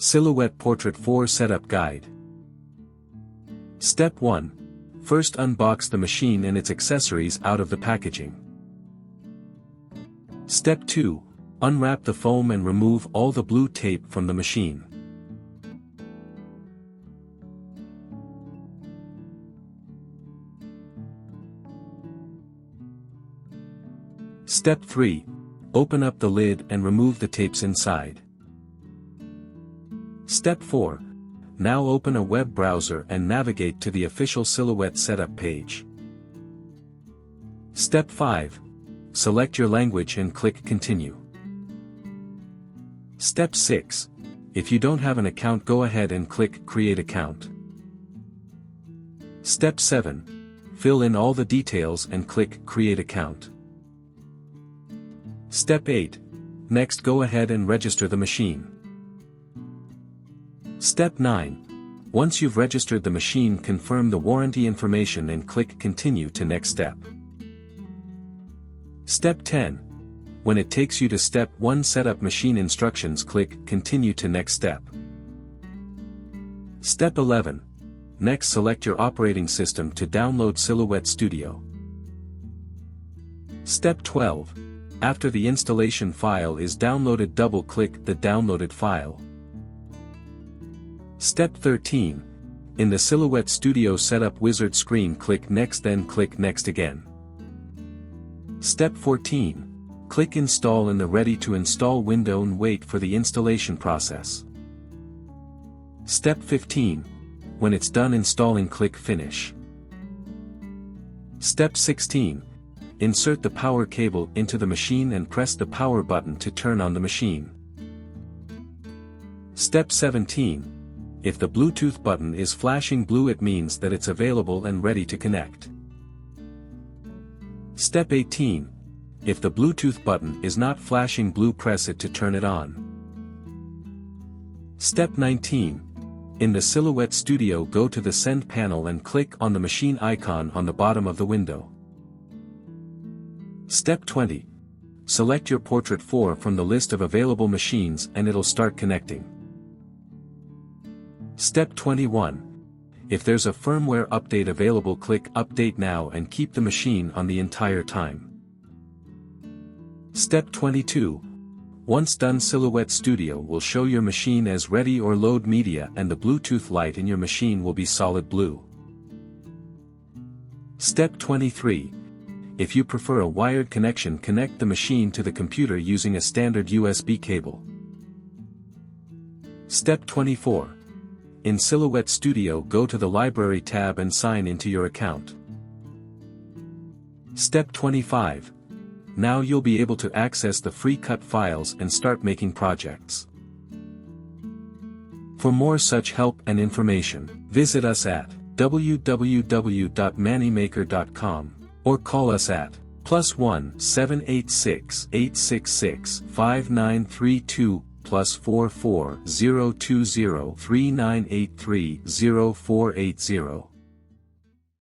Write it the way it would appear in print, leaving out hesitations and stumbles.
Silhouette Portrait 4 Setup Guide. Step 1. First unbox the machine and its accessories out of the packaging. Step 2. Unwrap the foam and remove all the blue tape from the machine. Step 3. Open up the lid and remove the tapes inside. Step 4. Now open a web browser and navigate to the official Silhouette setup page. Step 5. Select your language and click Continue. Step 6. If you don't have an account, go ahead and click Create Account. Step 7. Fill in all the details and click Create Account. Step 8. Next, go ahead and register the machine. Step 9. Once you've registered the machine, confirm the warranty information and click Continue to next step. Step 10. When it takes you to Step 1 Setup Machine Instructions, click Continue to next step. Step 11. Next, select your operating system to download Silhouette Studio. Step 12. After the installation file is downloaded, double-click the downloaded file. Step 13. In the Silhouette Studio Setup Wizard screen, click Next, then click Next again. Step 14. Click Install in the Ready to Install window and wait for the installation process. Step 15. When it's done installing, click Finish. Step 16. Insert the power cable into the machine and press the power button to turn on the machine. Step 17. If the Bluetooth button is flashing blue, it means that it's available and ready to connect. Step 18. If the Bluetooth button is not flashing blue, press it to turn it on. Step 19. In the Silhouette Studio, go to the Send panel and click on the machine icon on the bottom of the window. Step 20. Select your Portrait 4 from the list of available machines and it'll start connecting. Step 21. If there's a firmware update available, click Update Now and keep the machine on the entire time. Step 22. Once done, Silhouette Studio will show your machine as ready or load media, and the Bluetooth light in your machine will be solid blue. Step 23. If you prefer a wired connection, connect the machine to the computer using a standard USB cable. Step 24. In Silhouette Studio, go to the Library tab and sign into your account. Step 25. Now you'll be able to access the free cut files and start making projects. For more such help and information, visit us at www.mannymaker.com or call us at +1 786 866 5932 +44 020 3983 0480.